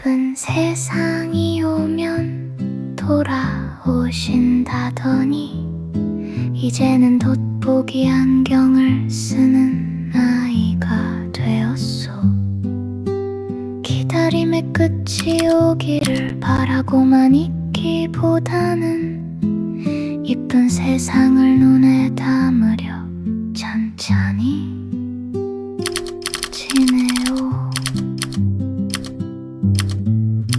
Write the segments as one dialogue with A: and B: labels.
A: 이쁜 세상이 오면 돌아오신다더니 이제는 돋보기 안경을 쓰는 나이가 되었소. 기다림의 끝이 오기를 바라고만 있기보다는 이쁜 세상을 눈에 담으려 천천히 지내요.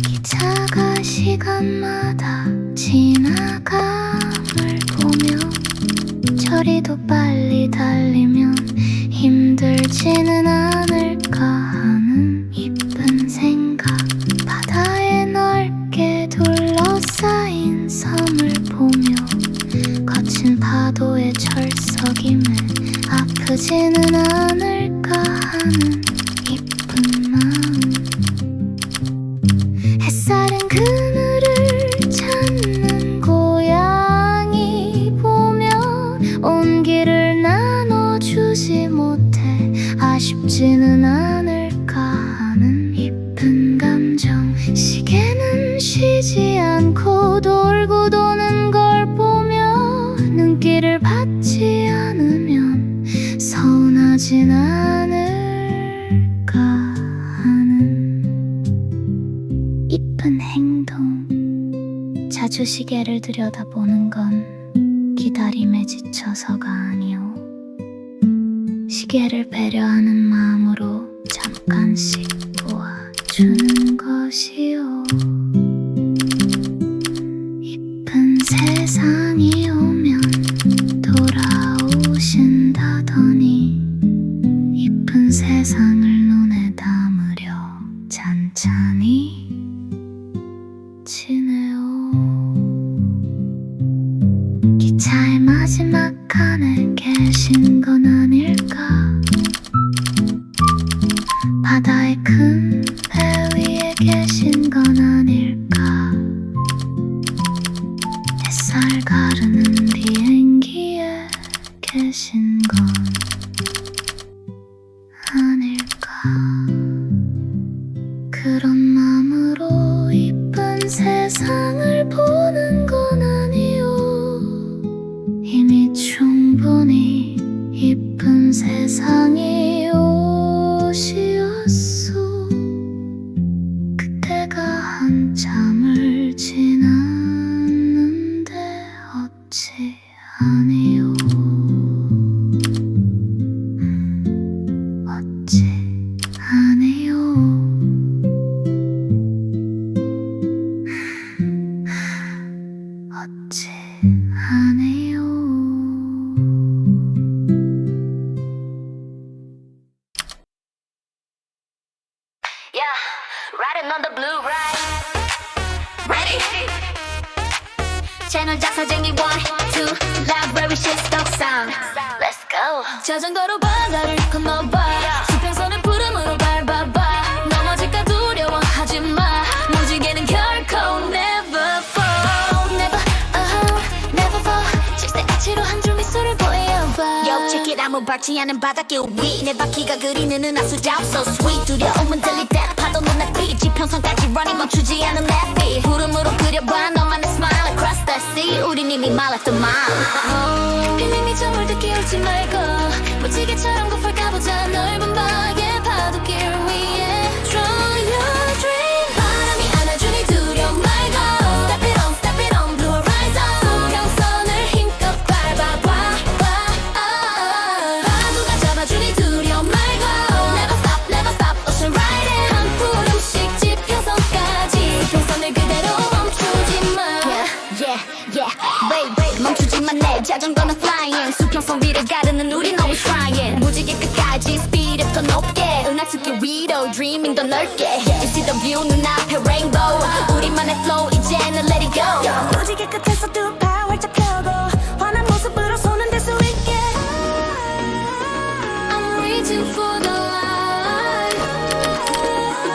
A: 기차가 시간마다 지나감을 보며 저리도 빨리 달리면 힘들지는 않을까 하는 이쁜 생각. 바다에 넓게 둘러싸인 섬을 보며 거친 파도의 철석임에 아프지는 않을까 하는 이쁜 마음. 햇살은 그늘을 찾는 고양이 보며 온기를 나눠주지 못해 아쉽지는 않을까 하는 이쁜 감정. 시계는 쉬지 않고 돌고 도는 걸 보며 눈길을 받지 않으면 서운하진 않을까 하는 이쁜 행동. 자주 시계를 들여다보는 건 기다림에 지쳐서가 아니오. 시계를 배려하는 마음으로 잠깐씩 보아주는 것이오. 이쁜 세상이 오면 돌아오신다더니 이쁜 세상을 눈에 담으려 찬찬히 지내요. 기차의 마지막 칸에 계신 건 아닐까. 바다의 큰 배 위에 계신 건 아닐까. 햇살 가르는 비행기에 계신 건 아닐까. 그런 마음으로 이쁜 세상을 보는 건 아니오. 이미 충분히 이쁜 세상이 옷이었소. 그때가 한참을 지났는데 어찌 아니오. 어찌 아니오. 어찌 아니오.
B: Yeah, riding on the blue ride. Ready? 채널 작사쟁이 1, 2 library shitstock sound. Let's go.
C: 자전거로 바다를 건너봐. 수평선을 구름으로 밟아봐. 넘어질까 두려워하지마. 무지개는 결코 never fall. Never, never fall. 질색 아치로 한 줄 미소를 보여봐.
B: Yo, check it out. 무박지 않은 바닷길 위 내 바퀴가 그리는 은하수자우 so sweet. 두려움은 들릴 때 파도 눈앞이 지평선까지 running 멈추지 않은 내 feet. 구름으로 그려봐 너만의 smile across the sea. 우린 이미 말랐던 마음.
C: 필름이 저물 때 끼울지 말고 무지개처럼 고풀 까보자. 넓은 바의 파도길 위에 Draw your dream. 바람이 안아주니 두려움 말고 Step it on, step it on, blue horizon. 수평선을 힘껏 밟아봐. 파도가 잡아주니 두려움 말고 Never stop, never stop, ocean riding. 한 푸름씩 지평선까지. 수평선을 그대로 멈추지 마.
B: Wait, 멈추지만 내 자전거는 flying. 수평선 위를 가르는 우린 always trying. 무지개 끝까지 speed up 더 높게. 은하수길 위로 dreaming 더 넓게. You see the view 눈앞에 rainbow. 우리만의 flow 이제는 let it go.
C: 무지개 끝에서 두 팔 활짝 펴고 환한 모습으로 손은 댈 수 있게. I'm reaching for the light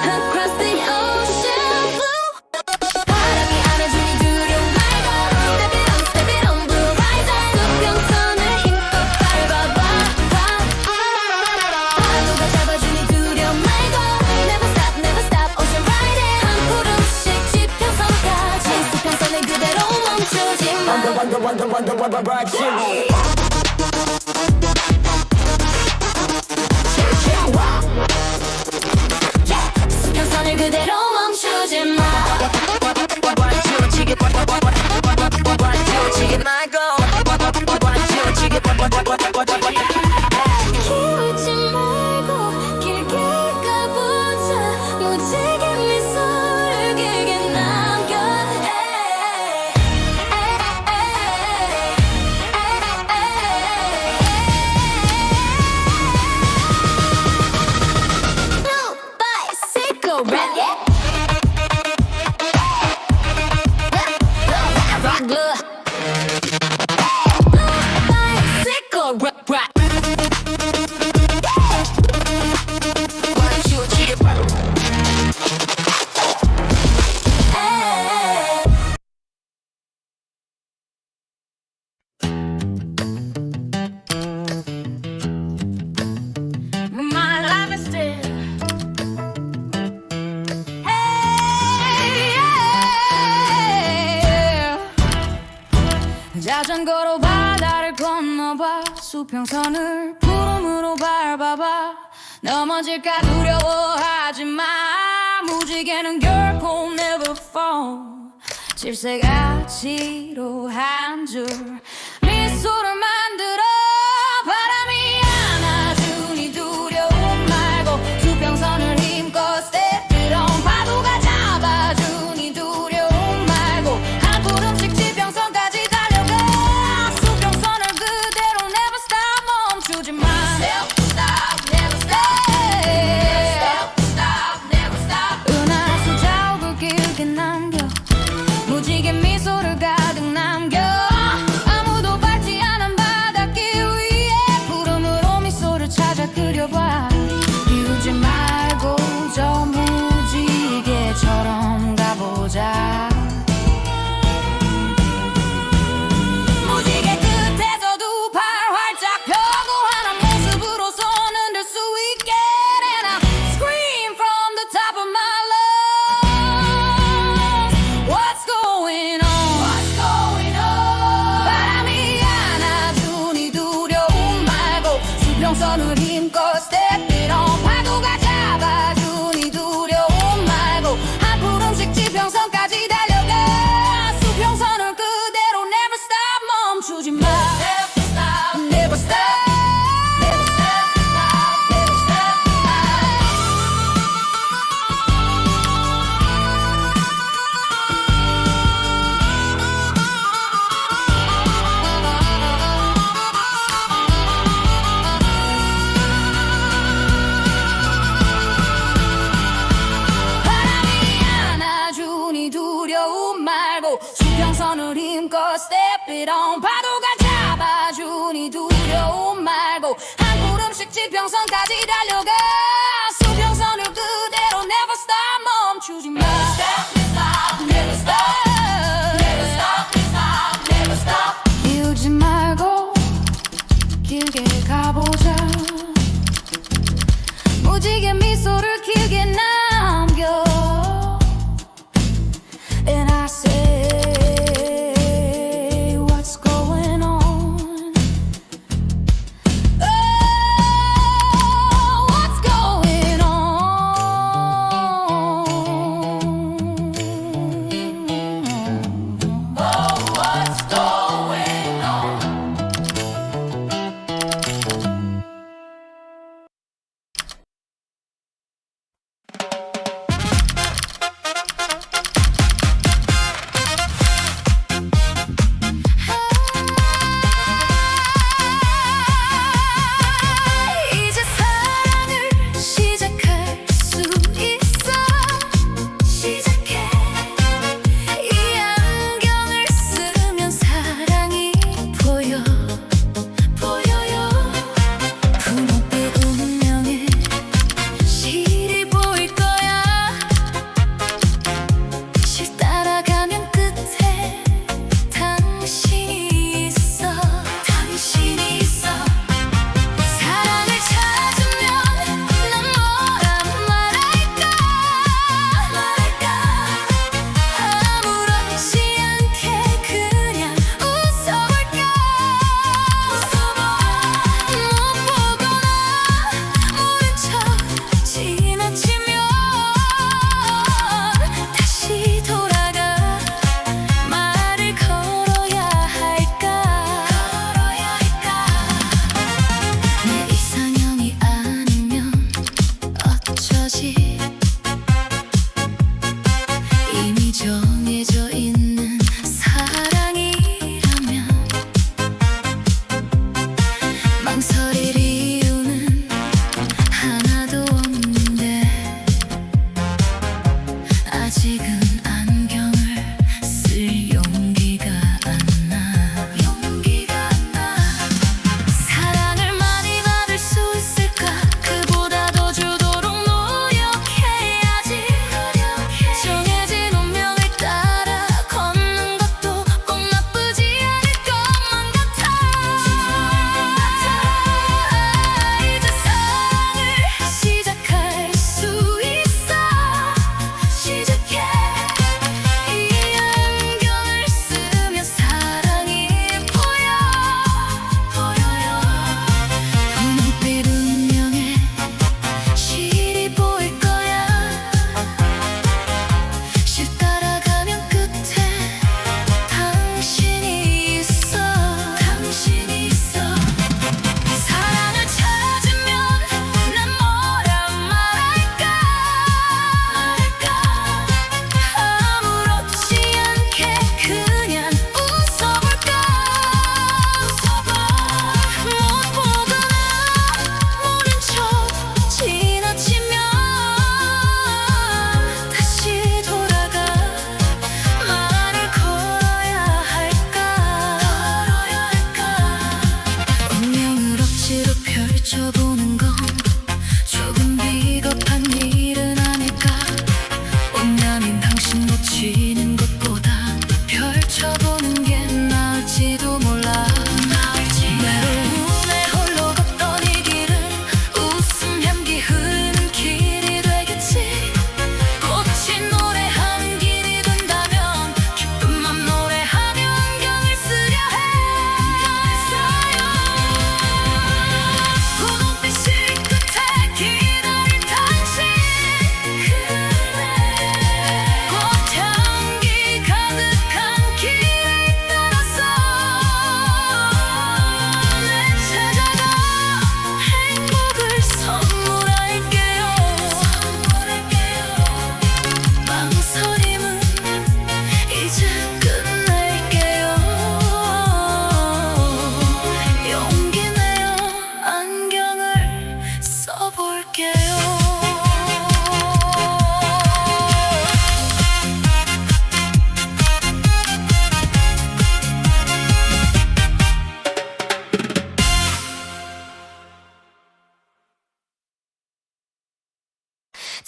C: across the ocean blue. 바람이 안아주니 두려움 말고 Step it on, step it on, blue horizon. 수평선을 힘껏 밟아봐. 파도가 잡아주니 두려움 말고 Never stop, never stop, ocean riding. 한 수평선을 그대로 멈추지 마 키우지 말고 길게 가보자 무지개 미소를 길게 남겨 Blue bicycle rap Rock good Blue bicycle rap My life is still 자전거로 바다를 건너봐 수평선을 구름으로 밟아봐 넘어질까 두려워하지 마 무지개는 결코 never fall 질색아치로 한 줄 미소를 만들어 바람이 안아주니 두려움 말고 수평선을 힘껏 step it on 파도가 잡아주니 두려움 말고 한 걸음씩 지평선까지 달려가 수평선을 그대로 never stop 멈추지 마 Step, stop, never stop Step, stop, never stop 은하수 자욱을 길게 남겨 무지개 미소를 가득 남겨 아무도 밟지 않은 바닷길 위에 구름으로 미소를 찾아 그려봐 비우지 말고 저 무지개처럼 가보자 무지개 끝에서도 팔 활짝 펴고 하는 모습으로 손 흔들 수 있게 And I scream from the top of my lungs What's going on? What's going on? 바람이 안아주니 두려움 말고 수평선을 힘껏 step it on 파도가 잡아주니 두려움 말고 한 걸음씩 지평선까지 달려가 수평선을 그대로 never stop 멈추지 마 Never stop, never stop Never stop, never stop 바람이 안아주니 두려움 말고 수평선을 힘껏 step it on 파도가 잡아주니 두려움 말고 한 걸음씩 지평선까지 달려가 수평선을 그대로 never stop 멈추지 마 Stop, stop, never stop Never stop, stop, never stop 비우지 말고 길게 가보자 무지개 미소를 길게 남겨 And I say What's going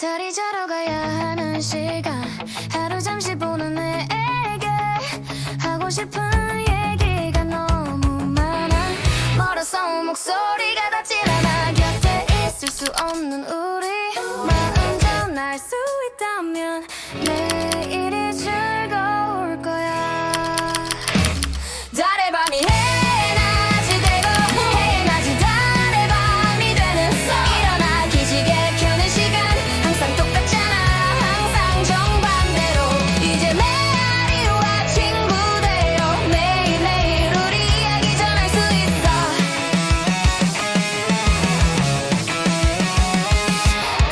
C: 다리 자러 가야 하는 시간 하루 잠시 보는 내게 하고 싶은 얘기가 너무 많아 멀어서 목소리가 닿질 않아 곁에 있을 수 없는 우리 마음 전할 수 있다면 매일이 즐거울 거야 달의 밤이 해낮이 되고 해낮이 달의 밤이 되는 일어나 기지개 켜는 시간 항상 똑같잖아 항상 정반대로 이제 메아리와 친구 돼요 매일매일 우리 이야기 전할 수 있어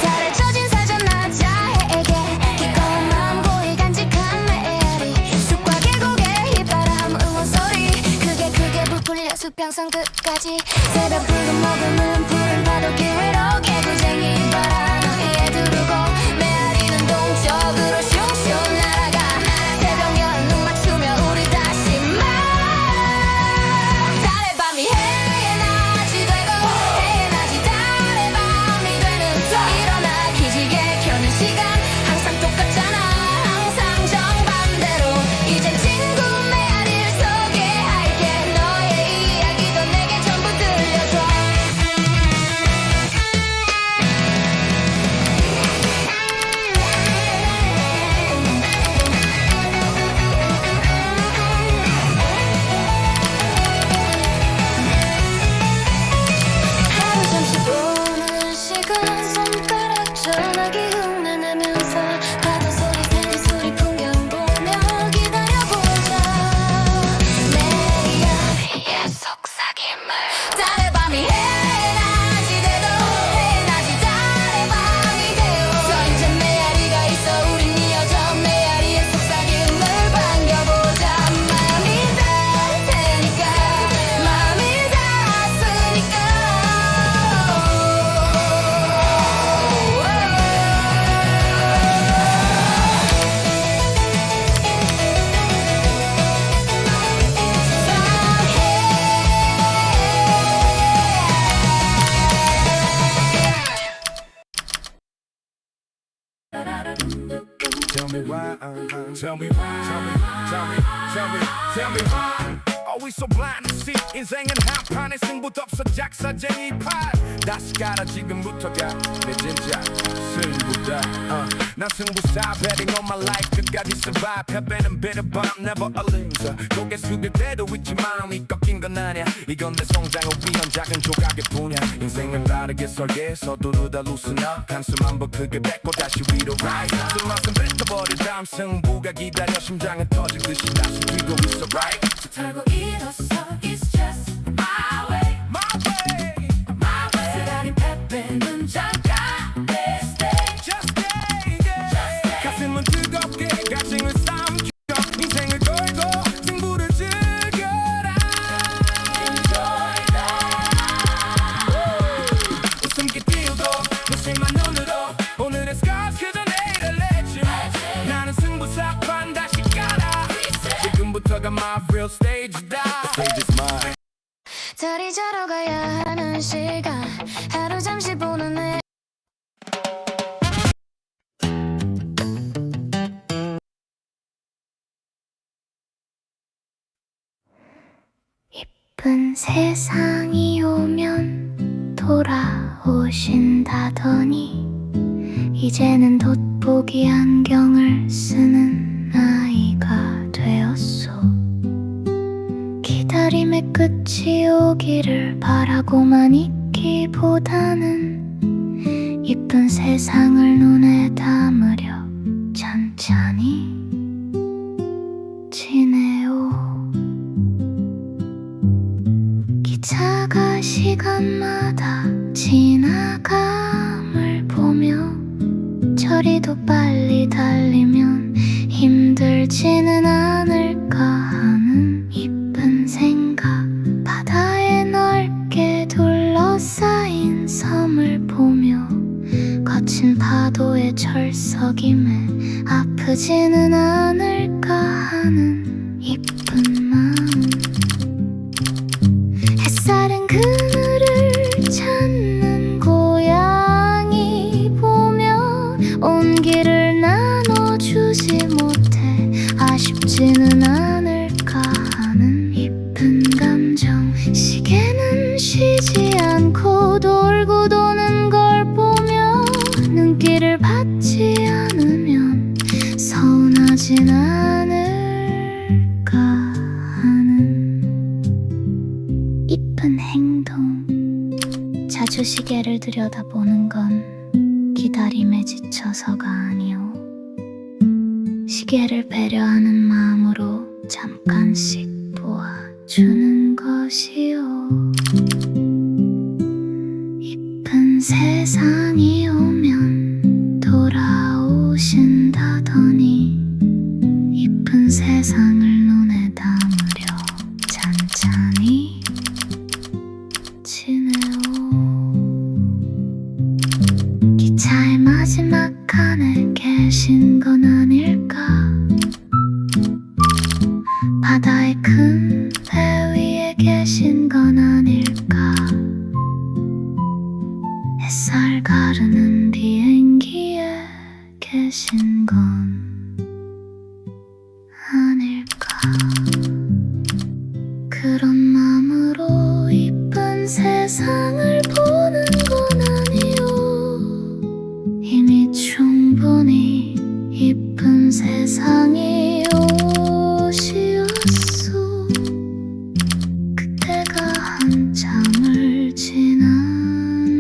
C: 달에 젖은 사전 나자에게 기꺼운 마음 고이 간직한 메아리 숲과 계곡의 휘바람 응원 소리 크게 부풀려 수평선 끝까지 새벽 붉은 먹음은 푸른 파도 기회로 개구쟁이 바람 위에 두르고 메아리는 동쪽으로 슝슝 날아가 새벽녘 눈 맞추며 우리 다시 달의 밤이 해낮이 되고 해낮이 달의 밤이 되는 일어나 기지개 켜는 시간 항상 똑같잖아 항상 정반대로 이젠 친구 메아리를 소개할게 너의 이야기도 내게 전부 들려줘 하루 잠시 보는 시간 손가락 전화기 흉내내면서 파도 소리 새는 소리 풍경 보며 기다려보자 내 이야기의 속삭임을 달의 밤이 해낮이 돼도 해낮이 달의 밤이 되어 이제 메아리가 있어 우린 이어져 메아리의 속삭임을 반겨보자 마음이 닿을 테니까 마음이 닿았으니까
D: Tell me why, tell me why, tell me why. Always so blind to see 인생은 한판의 승부도 없어 작사쟁이 팔 다시 가라 지금부터가 내 진짜 승부다 난 승부사 betting on my life 끝까지 survive 패배는 bitter but I'm never a loser 고개 숙일 때도 있지 마음이 꺾인 건 아냐 이건 내 성장을 위한 작은 조각의 분야 인생은 다르게 설계 서두르다 loosen up 한숨 한번 크게 뱉고 다시 위로 rise 술맛은 뱉어버린 다음 승부가 기다려 심장은 터지듯이 다시 뛰고 있어 right
C: 털고 일어서 It's just my way my way 쓰라린 패배는 잠깐 stay
D: Just stay, yeah. 가슴은 뜨겁게 가칭을 삼켜 인생을 걸고 승부를 즐겨라
C: Enjoy that
D: 웃음기 띄우고 무심한 눈으로 오늘의 scars 그저 내일을 내지 나는 승부사판 다시 가라 지금부터가 my real stage다 The stage is mine
C: 다리 자러 가야 하는 시간 하루 잠시 보는 내
A: 이쁜 세상이 오면 돌아오신다더니 이제는 돋보기 안경을 쓰는 나이가 되었소 기다림의 끝이 오기를 바라고만 있기보다는 이쁜 세상을 눈에 담으려 천천히 지내오 기차가 시간마다 지나감을 보며 저리도 빨리 달리면 힘들지는 않을까 하는 이쁜 생각 바다에 넓게 둘러싸인 섬을 보며 거친 파도의 철석임에 아프지는 않을까 하는 이쁜 마음 햇살은 그늘을 찾는 고양이 보며 시계는 쉬지 않고 돌고 도는 걸 보며 눈길을 받지 않으면 서운하진 않을까 하는 이쁜 행동. 자주 시계를 들여다보는 건 기다림에 지쳐서가 아니오. 시계를 배려하는 마음으로 잠깐씩 보아주는 것이요. 이쁜 세상이 오면 돌아오신다더니 이쁜 세상을 눈에 담으려 찬찬히 지내오. 기차의 마지막 칸에 계신 건 아닐까? 바다의 큰 배 위에 계신 건 아닐까? 햇살 가르는 비행기에 계신 건 아닐까? 그런 마음으로 이쁜 세상을 보는 건 아니오. 이미 충분히 이쁜 세상이 옷이었소. 그때가 한참을 지났는데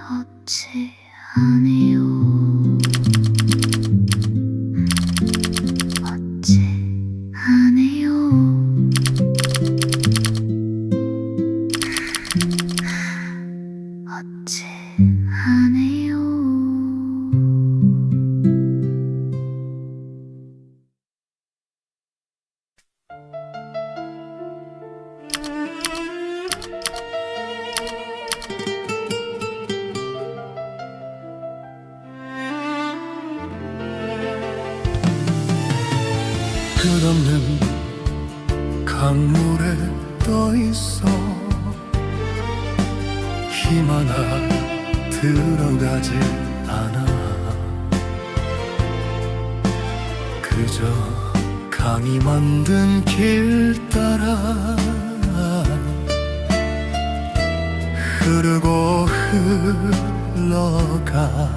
A: 어찌 아니오. 어찌 아니오. 어찌 아니오.
E: 끝없는 강물에 떠있어 힘 하나 들어가지 않아. 그저 강이 만든 길 따라 흐르고 흘러가.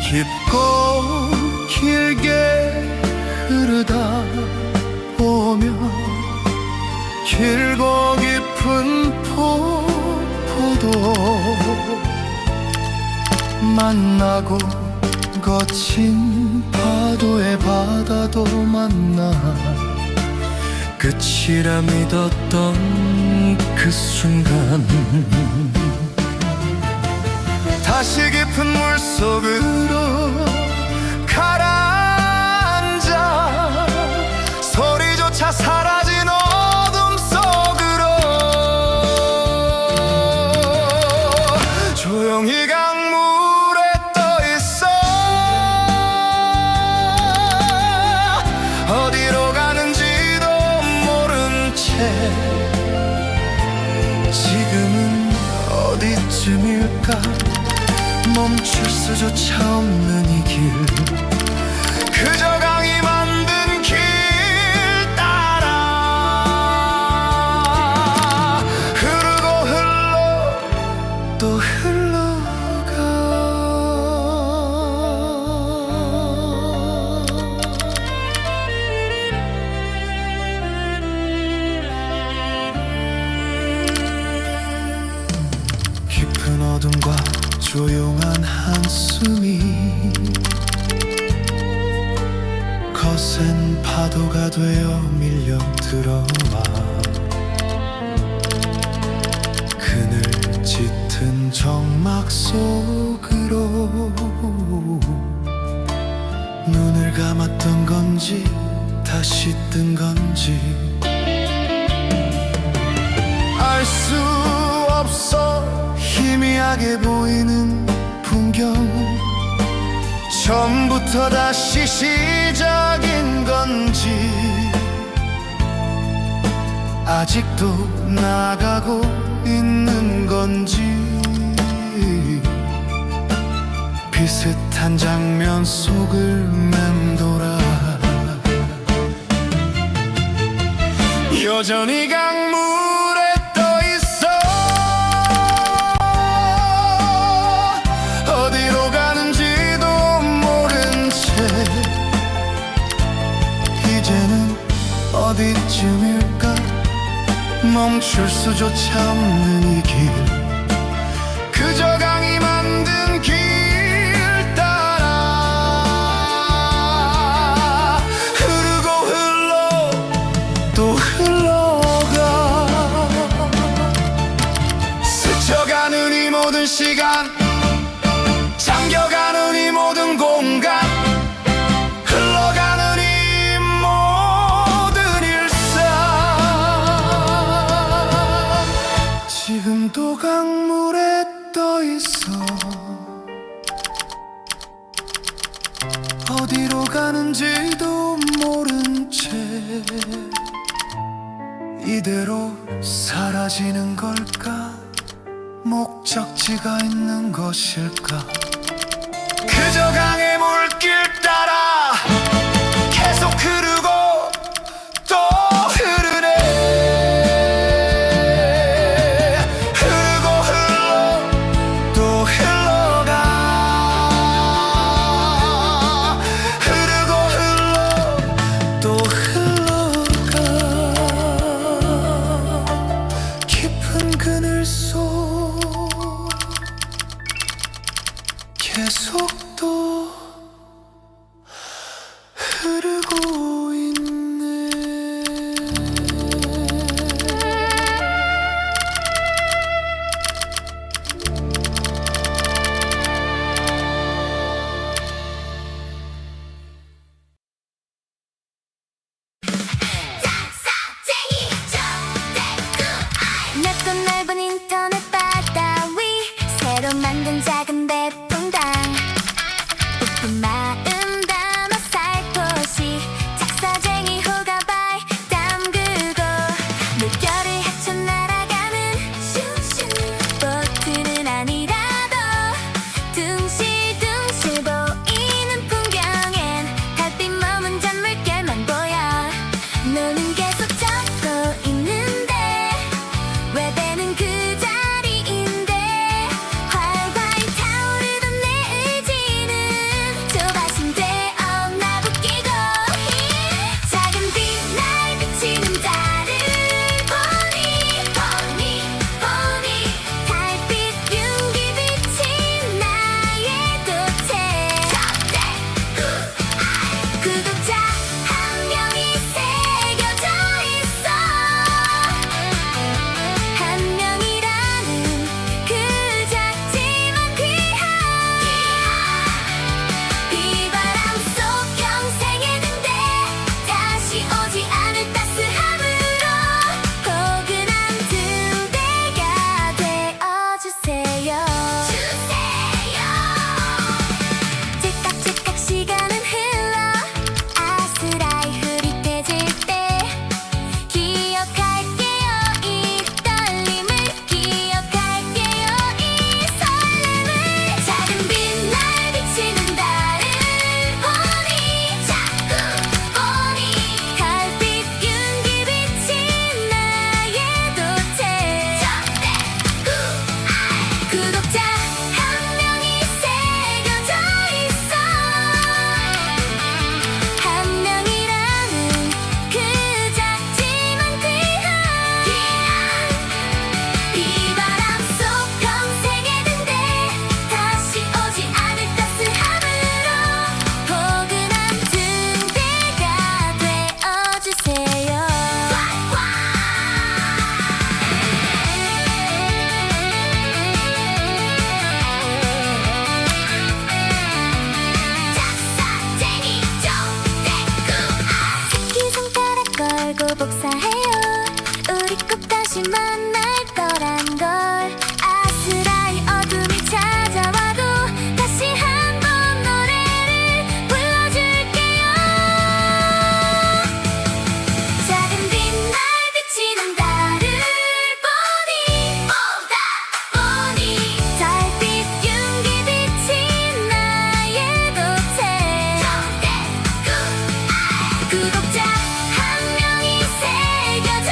E: 깊고 길게 흐르다 보면 길고 깊은 폭포도 만나고 거친 파도의 바다도 만나. 끝이라 믿었던 그 순간 다시 깊은 물속으로 가라앉아 소리조차 사라진 어둠 속으로 조용히 강물에 떠있어. 어디로 가는지도 모른 채 지금은 어디쯤일까? 멈출 수조차 없는 이 길, 그저 강이 만든 길 따라 흐르고 흘러 또 흘러가. 깊은 어둠과 조용한 한숨이 거센 파도가 되어 밀려 들어와. 그늘 짙은 정막 속으로 눈을 감았던 건지 다시 뜬 건지 알 수 없어. 희미하게 보이는 풍경 처음부터 다시 시작인 건지 아직도 나가고 있는 건지 비슷한 장면 속을 맴돌아. 여전히 강물에 떠 있어. 어디로 가는지도 모른 채 이제는 어디쯤일까. 멈출 수조차 없는 이 길, 그저 강이 만든 길 따라 흐르고 흘러 또 흘러가. 스쳐가는 이 모든 시간, 잠겨가는 이 모든 공간, 흘러가는 이 모든 일상. 지금도 강물에 떠 있어. 어디로 가는지도 모른 채 이대로 사라지는 걸까? 목적지가 있는 것일까? 그저 강의 물길 따라 계속 흐르고 또 흐르네. 흐르고 흘러 또 흘러가. 흐르고 흘러 또 흘러가. 깊은 그늘 속 계속 또 흐르고 있네.
C: 낮고 넓은 인터넷 바다 위 새로 만든 작은 배풍당, 부푼 마음 담아 살포시 작사쟁이 호가바이 담그고 물결을 헤쳐 날아가는 슈슈 보트는 아니라도 둥실둥실 보이는 풍경엔 달빛 머문 잔물결만 보여. 너는 계속 잡고 있는데 외배는 그 자리인데 활활 타오르던 내 의지는 조바심 되어 나부끼고 작은 빛날 비치는 달을 보니 달빛 윤기 비친 나의 도체. 구독자 한 명이 새겨져 있어. 한 명이라는 그 작지만 귀한 비바람 속 평생의 등대 다시 오지 않을 따스함으로 포근한 등대가 되어주세요. 찌깍찌깍 시간은 흘러 아스라이 흐릿해질 때 기억할게요. 이 떨림을 기억할게요. 이 설렘을. 작은 빛날 비치는 달을 보니 자꾸 보니 달빛 윤기 비친 나의 도체. 구독자 한 명이 새겨져 있어. 한 명이라는 그 작지만 귀한 비바람 속 평생의 등대 다시 오지 않을 따스함으로 포근한 등대가 되어주세요. 작사쟁이 새끼손가락 걸고 복사해요. 우리 꼭 다시 만날 거란 걸. 아스라이 어둠이 찾아와도 다시 한 번 노래를 불러줄게요. 작은 빛날 비치는 달을 보니 달빛 윤기 비친 나의 도체. 구독자 한 명이 새겨져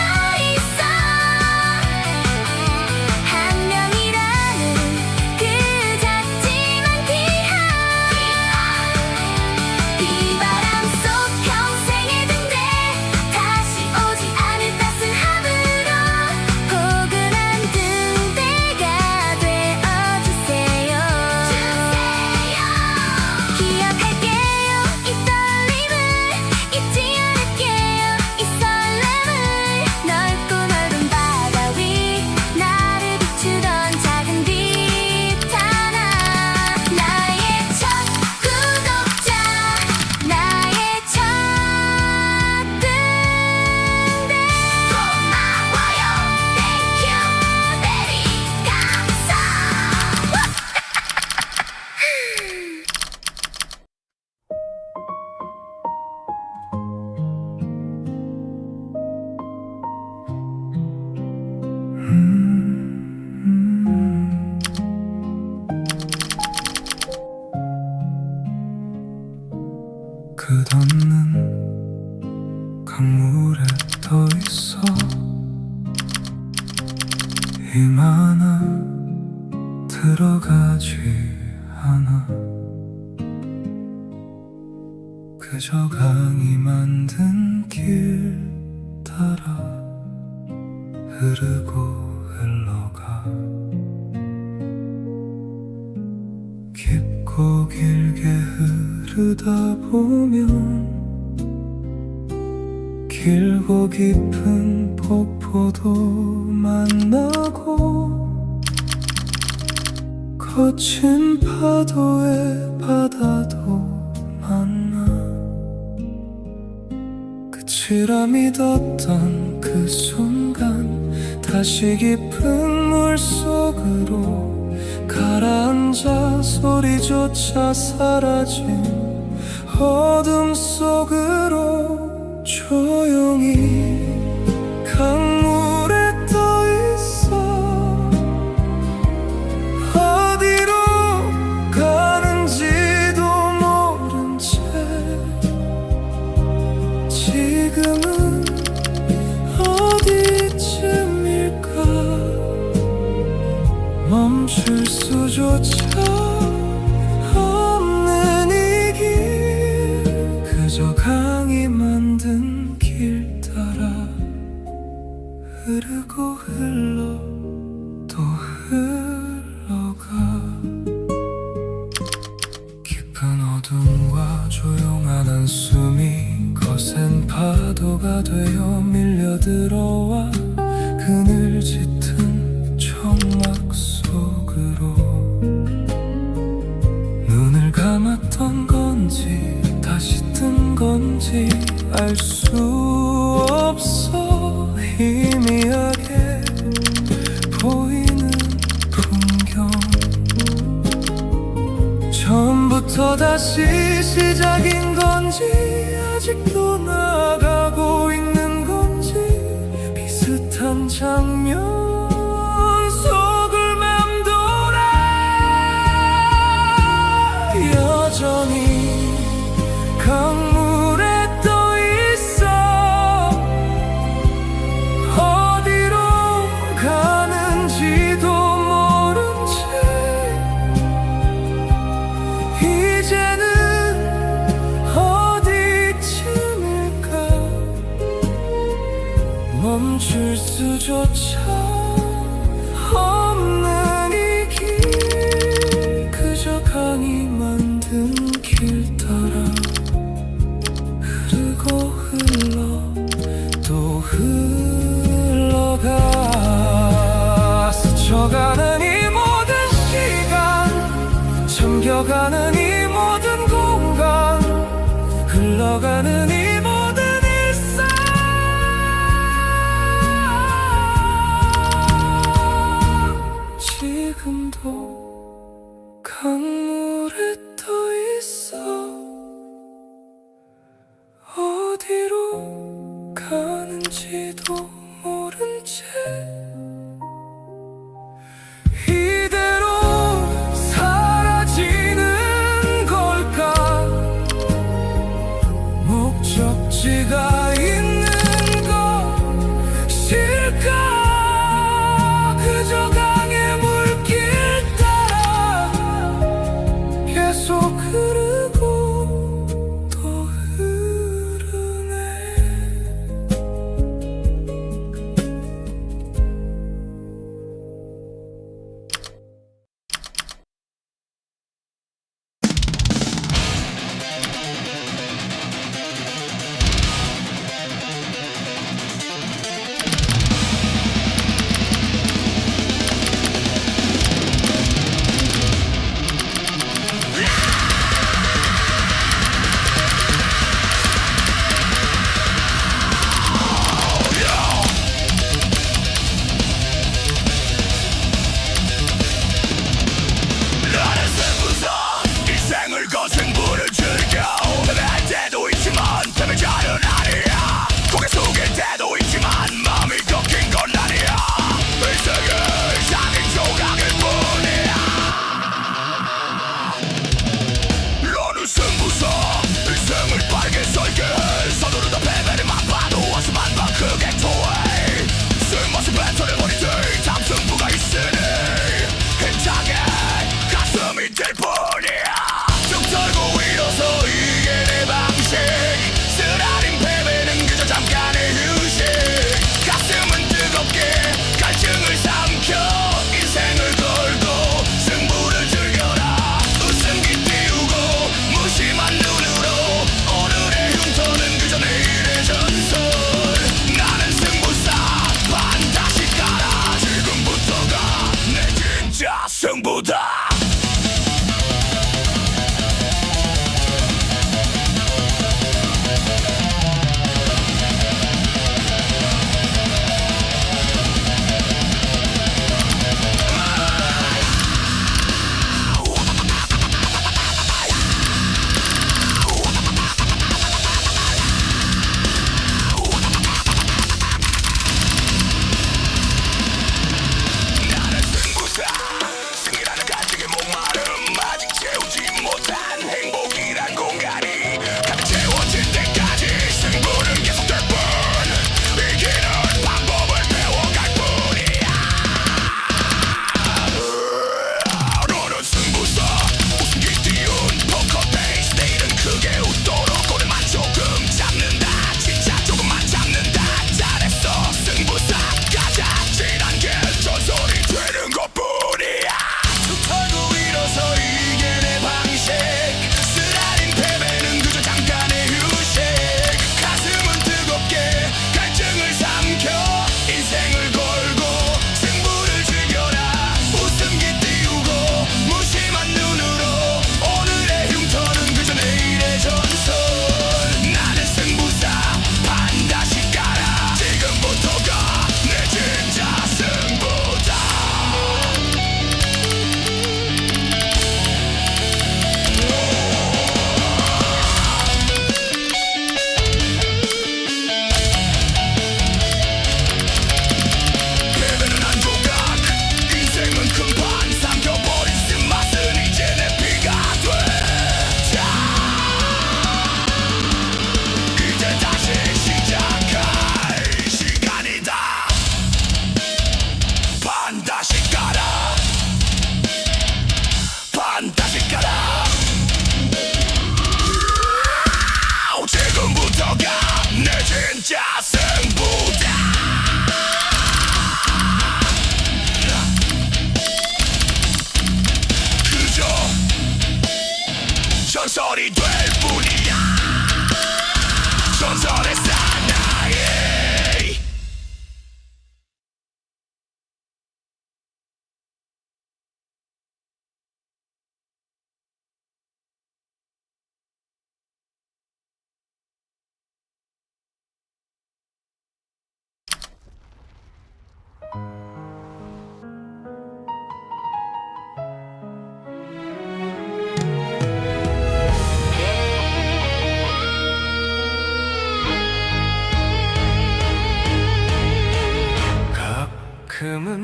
E: 힘 하나 들어가지 않아. 그저 강이 만든 길 따라 흐르고 흘러가. 깊고 길게 흐르다 보면 길고 깊은 폭포도 만나고 거친 파도의 바다도 만나. 끝이라 믿었던 그 순간 다시 깊은 물속으로 가라앉아 소리조차 사라진 어둠 속으로 조용히 강물에 떠 있어. 어디로 가는지도 모른 채 지금은 어디쯤일까. 멈출 수조차 없는 이 길, 그저 강이 만든 길 따라 흐르고 흘러 또 흘러가. 깊은 어둠과 조용한 한숨이 거센 파도가 되어 밀려들어와 그늘 짙은 청막 속으로. 눈을 감았던 건지 다시 뜬 건지 알 수 없어. 희미하게 보이는 풍경, 처음부터 다시 시작인 건지 아직도 나아가고 있는 건지 비슷한 장면 속을 맴돌아. 여전히 강물에 떠 있어. 어디로 가는지도 모른 채 이제는 어디쯤일까. 멈출 수조차 없는 이 길, 그저 강이 만든 길 따라 흐르고 흘러 또 흘러가. 스쳐가는 이 모든 시간, 잠겨가는 이 모든 공간, 흘러가는 이 모든 일상. 지금도 강물에 떠 있어. 어디로 가는지도 모른 채 이대로 사라지는 걸까. 목적지가 있는 것일까. 그저 강의 물길 따라 계속 흐르고 또 흐르네.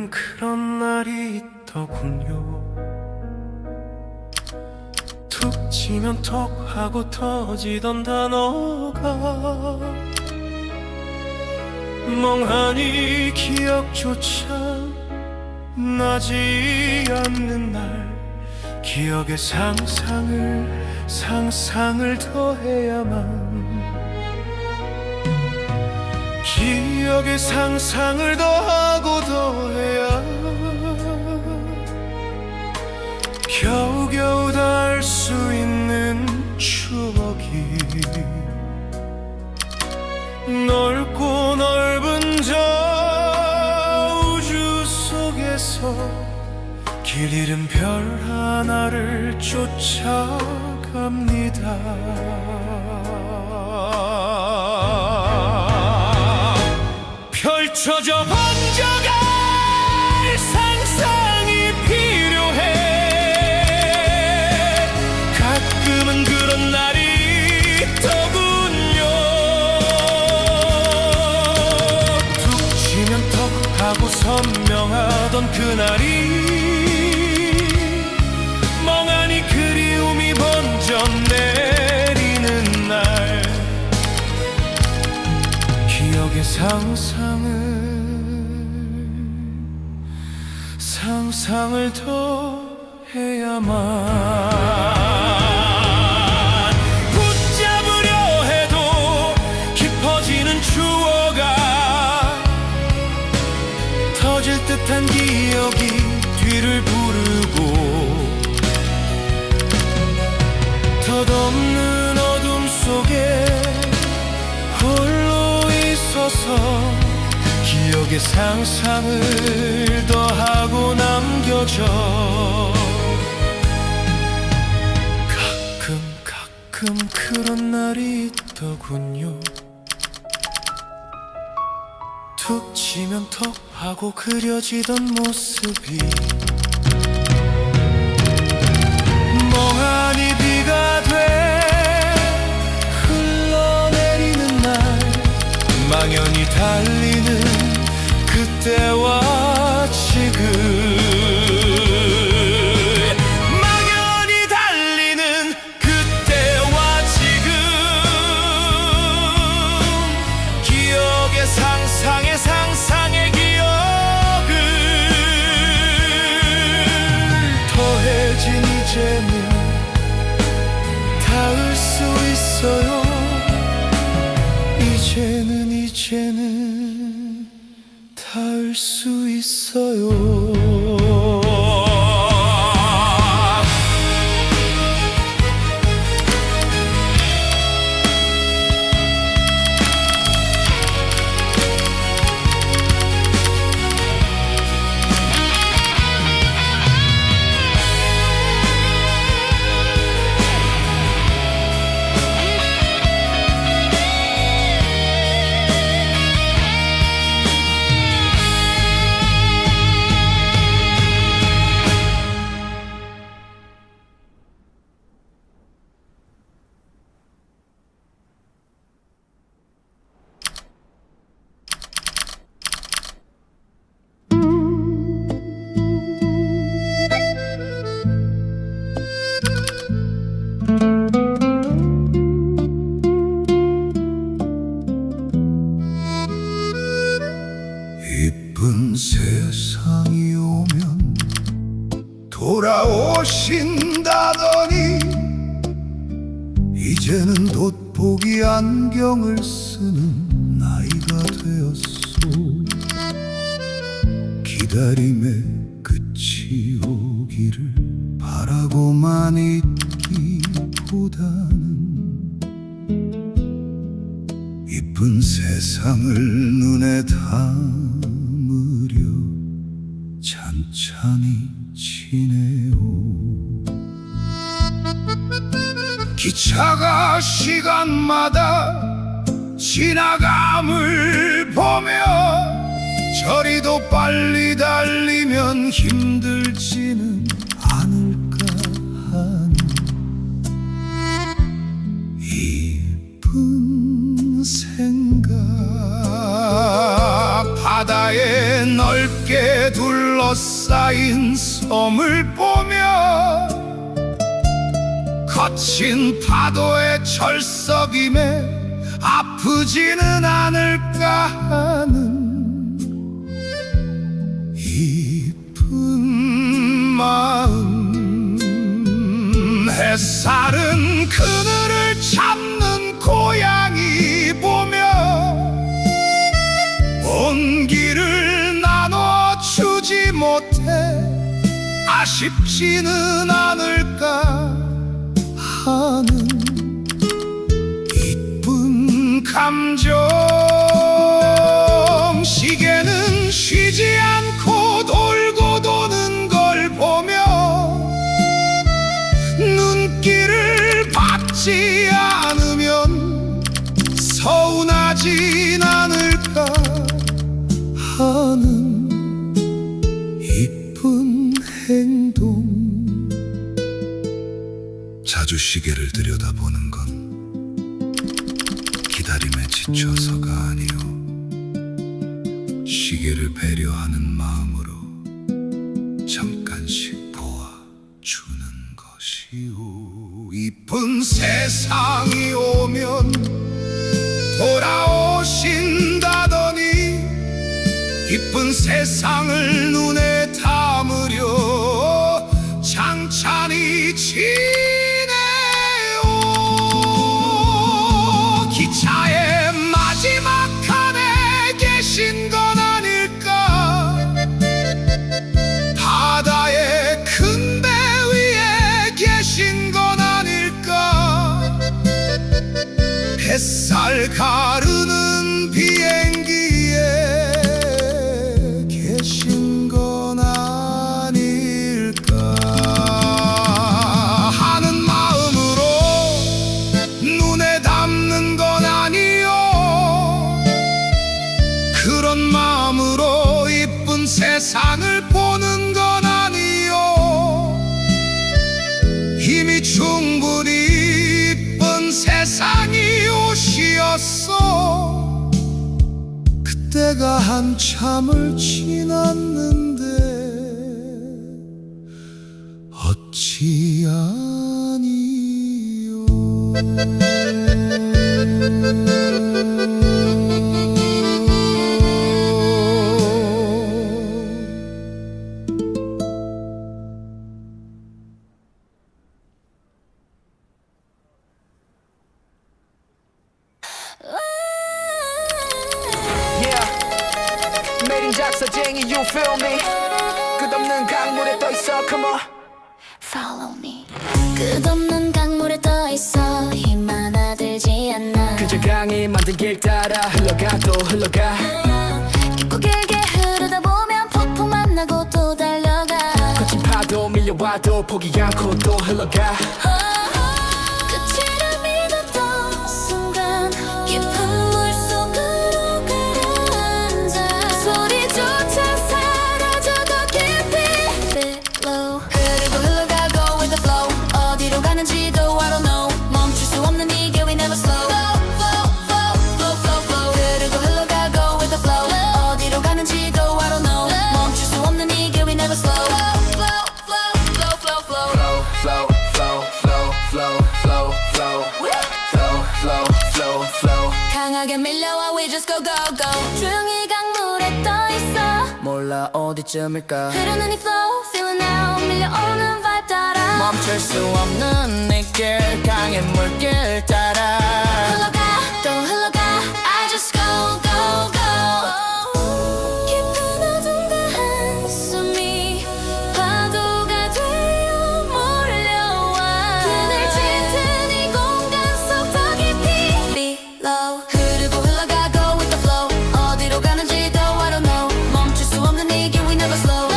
E: 가끔 그런 날이 있더군요. 툭 치면 톡 하고 터지던 단어가 멍하니 기억조차 나지 않는 날, 기억의 상상을 더해야만, 기억의 상상을 더하고 더해야 겨우겨우 닿을 수 있는 추억이 넓고 넓은 저 우주 속에서 길 잃은 별 하나를 쫓아갑니다. 펼쳐져 번져갈 상상이 필요해. 가끔은 그런 날이 있더군요. 툭 치면 턱 하고 선명하던 그날이 멍하니 그리움이 번져 내리는 날, 기억의 상상을 더해야만, 붙잡으려 해도 깊어지는 추억아, 터질 듯한 기억이 뒤를 부르고, 덧없는 어둠 속에 홀로 있어서 기억의 상상을 더하고 남겨져. 가끔 그런 날이 있더군요. 툭 치면 턱 하고 그려지던 모습이 멍하니 비가 돼 흘러내리는 날, 망연히 달리는 그때와 지금, 망연히 달리는 그때와 지금, 기억의 상상의 기억을 더해진 이제는 닿을 수 있어요. 이제는 닿을 수 있어요.
F: 이쁜 세상이 오면 돌아오신다더니 이제는 돋보기 안경을 쓰는 나이가 되었소. 기다림의 끝이 오기를 바라고만 있기보다는 이쁜 세상을 눈에 담으려 찬찬히 지내오. 기차가 시간마다 지나감을 보며 저리도 빨리 달리면 힘들지는 않을까 하는 이쁜 생각, 바다에 넓게 둘러싸인 섬을 보며 거친 파도의 철썩임에 아프지는 않을까 하는 이쁜 마음. 햇살은 그늘을 잡는 고양이 보며 온기를 나눠주지 못해 아쉽지는 않을까 하는 이쁜 감정. 시계는 쉬지 않고 돌고 도는 걸 보며 눈길을 받지 않으면 서운하진 않을까 하는 이쁜 행동. 자주 시계를 들여다보는 건 기다림에 지쳐서가 아니요, 시계를 배려하는 마음으로 잠깐씩 보아주는 것이오. 이쁜 세상이 오면 돌아오신다더니 이쁜 세상을 눈에 담으려 창찬히 지내오. 기차의 마지막 칸에 계신 건 아닐까. 바다의 큰 배 위에 계신 건 아닐까. 햇살 가르는 비행기에 계신 건 아닐까 하는 마음으로 눈에 담는 건 아니요, 그런 마음으로 이쁜 세상을 보는 건 아니요. 이미 충분히 이쁜 세상이 옷이었어. 그때가 한참을 지났는데 어찌 아니요.
G: Yeah, 메린 작사쟁이 you feel me. 끝없는 강물에 떠있어 come on.
C: Follow me. 끝없는 강물에 떠있어 힘 하나 들지 않아.
G: 그저 강이 만든 길 따라 흘러가 또 흘러가.
C: 깊고 길게 흐르다 보면 폭풍 만나고 또 달려가.
G: 거친 파도 밀려와도 포기 않고 또 흘러가.
C: 끝이라 믿었던 순간 깊은 물속으로 가라앉아. 소리조차 사라져도 깊이 below. 흐르고 흘러가 go with the flow. 어디로 가는지도 I don't know. 멈출 수 없는 이 길 we never slow. Flow, flow, flow, flow, flow, flow. 흐르고 흘러가 go with the flow. 어디로 가는지도 I don't know. 멈출 수 없는 이 길 we never slow. Flow, flow, flow, flow, flow, flow.
G: Flow, flow, flow, flow, flow, flow, flow, flow, flow, flow.
C: 강하게 밀려와 we just go go go. 조용히 강물에 떠있어.
G: 몰라 어디쯤일까.
C: 흐르는 이 flow feeling now. 밀려오는 vibe 따라
G: 멈출 수 없는 이 길 강의 물길 따라.
C: 흘러가 또 흘러가 I just go go go. 깊은 어둠과 한숨이 파도가 되어 몰려와. 등을 짙은 이 공간 속 더 깊이 below. 흐르고 흘러가 go with the flow. 어디로 가는지도 I don't know. 멈출 수 없는 이 길 we never slow.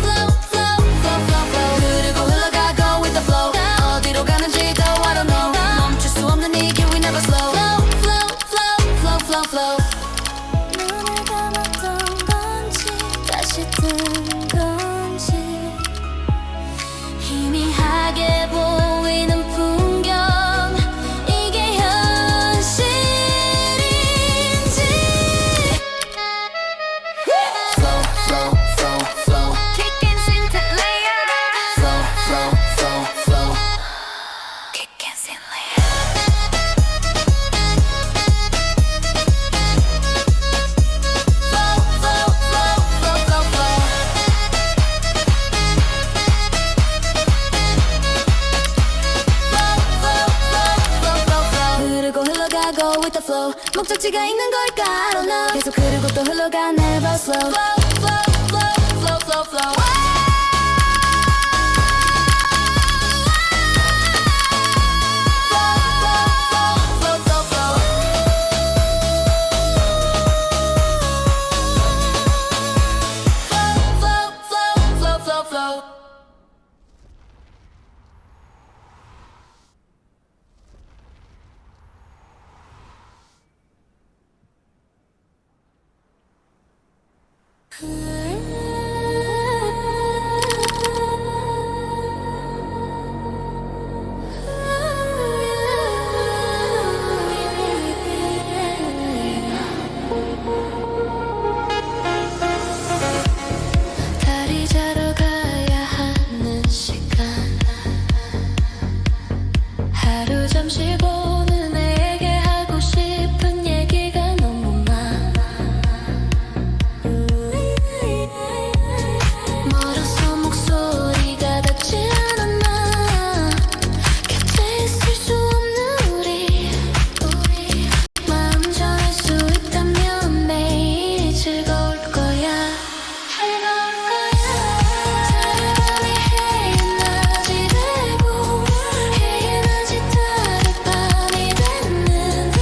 C: Flow, flow, flow, flow, flow, flow. 흐르고 흘러가 go with the flow. 어디로 가는지도 I don't know. 멈출 수 없는 이 목적지가 있는 걸까 I don't know 계속 흐르고 또 흘러가 never slow Flow flow flow flow flow flow 달이 자러 가야 하는 시간 하루 잠시 보는 애에게 하고 싶은 얘기가 너무 많아 멀어서 목소리가 닿지 않았나 곁에 있을 수 없는 우리 마음 전할 수 있다면 매일 즐거울 거야 다른 밤이 해인 낮이 되고 해인 낮이 다른 밤이 되는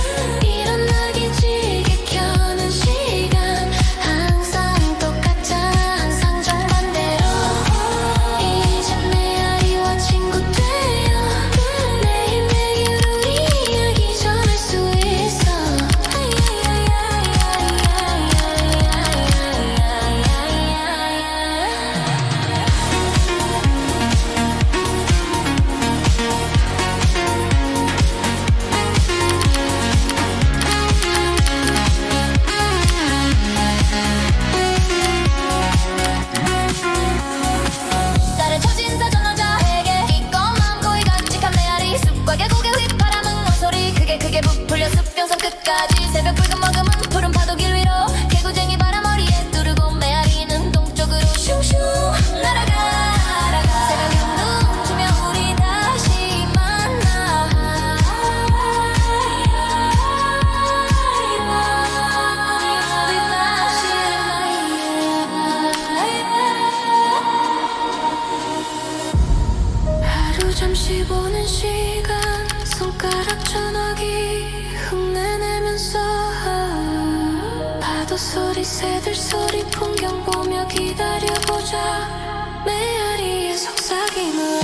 C: 일어나기 지게 켜는 시간 항상 똑같잖아 항상 정반대로 이제 메아리와 친구 되어 매일매일 우리 이야기 전할 수 있어 딸의 처진사 전화자에게 이것만 고이 간직한 메아리 숲곽의 고개 휘바람은 원소리 크게 부풀려 숲병선 끝까지 새벽 붉은 머금은 푸른 파도길 위로 개구쟁이 바람 머리에 두르고 메아리는 동쪽으로 슝슝 날아가 새벽이 눈 뜨면 우리 다시 만나 하루 잠시 보는 시간 손가락 전화기 흉내내면서 파도 소리 새들 소리 풍경 보며 기다려보자 메아리의 속삭임을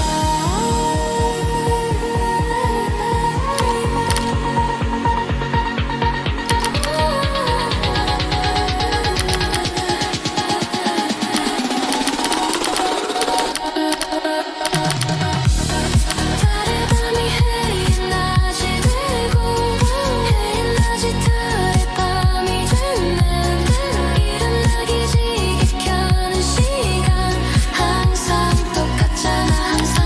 C: 다른 밤이 해인 낮이 되고 해인 낮이 다른 밤이 되는 일어나기 지게 켜는 시간 항상 똑같잖아 항상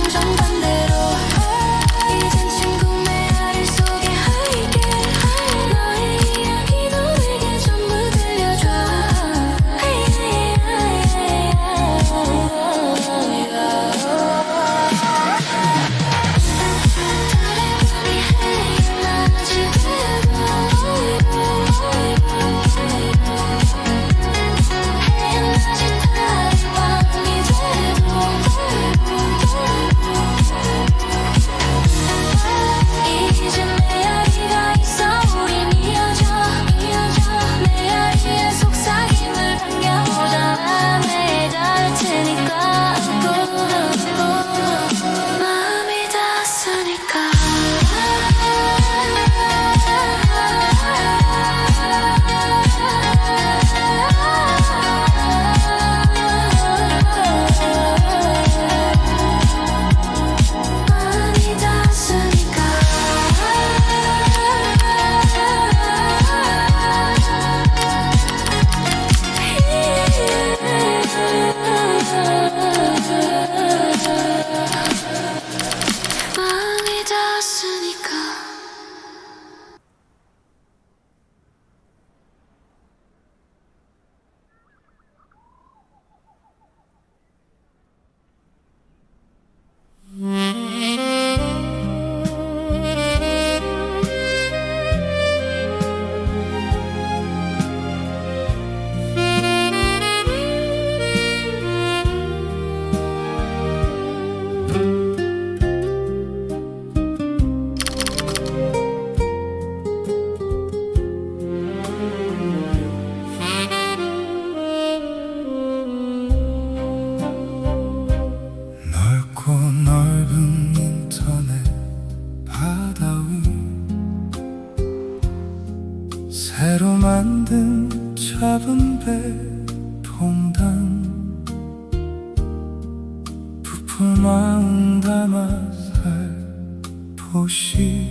F: 혹시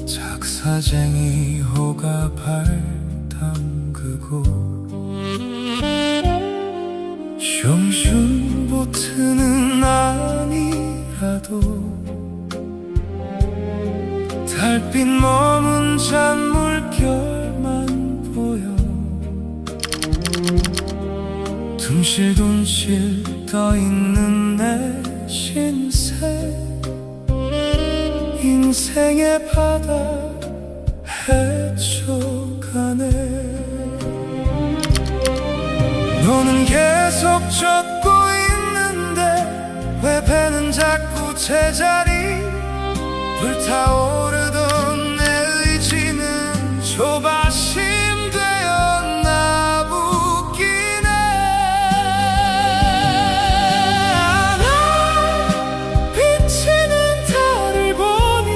F: 작사쟁이 호가 발 담그고 쇼슈보트는 아니라도 달빛 머문 잔물결만 보여 둥실둥실 떠있는 내 신세 인생의 바다 헤쳐가네 너는 계속 젖고 있는데 왜 배는 자꾸 제자리 불타오르던 내 의지는 조바심 되었나 보기네 비치는 달을 보니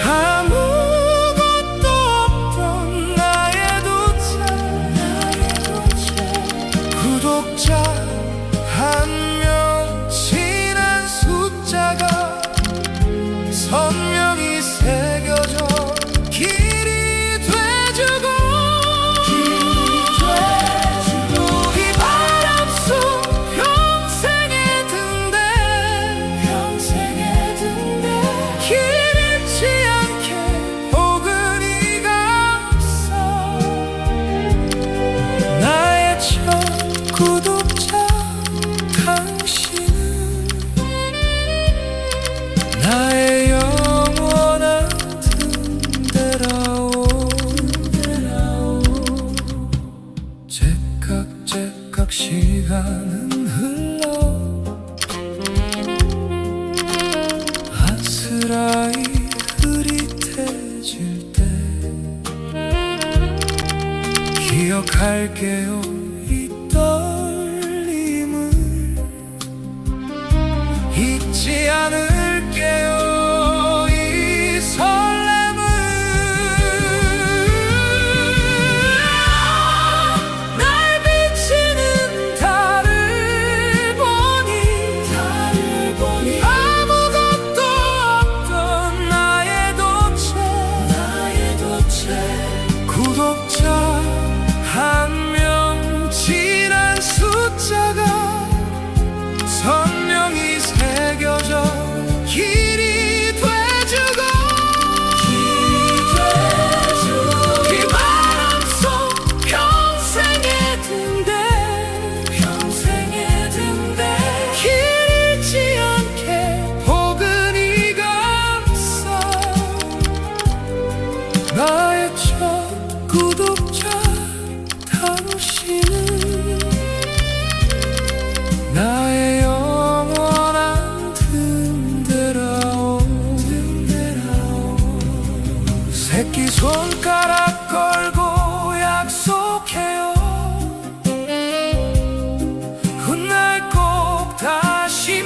F: 아무것도 없던 나의 도착 구독자 한 명 지난 숫자가 선명히 새겨져 길이 돼주고 이 바람 속 평생에 든대 길 잃지 않게 포근히가 없어 나의 첫 구독자 당신은 나의 영원한 든데라오 째깍째깍 시간은 흘러 안쓰라이 흐릿해질 때 기억할게요 이 떨림을 잊지 않을게요 이 설렘을 날 비치는 달을 보니 아무것도 없던 나의 도체 구독자 한 명 지난 숫자가 선명히 새겨져 길이 돼주고 이 바람 속 평생에 든대 길 잃지 않게 포근히가 없어 나의 첫 구독자 당신은 나의 영원한 든데라오 새끼손가락 걸고 약속해요 훗날 꼭 다시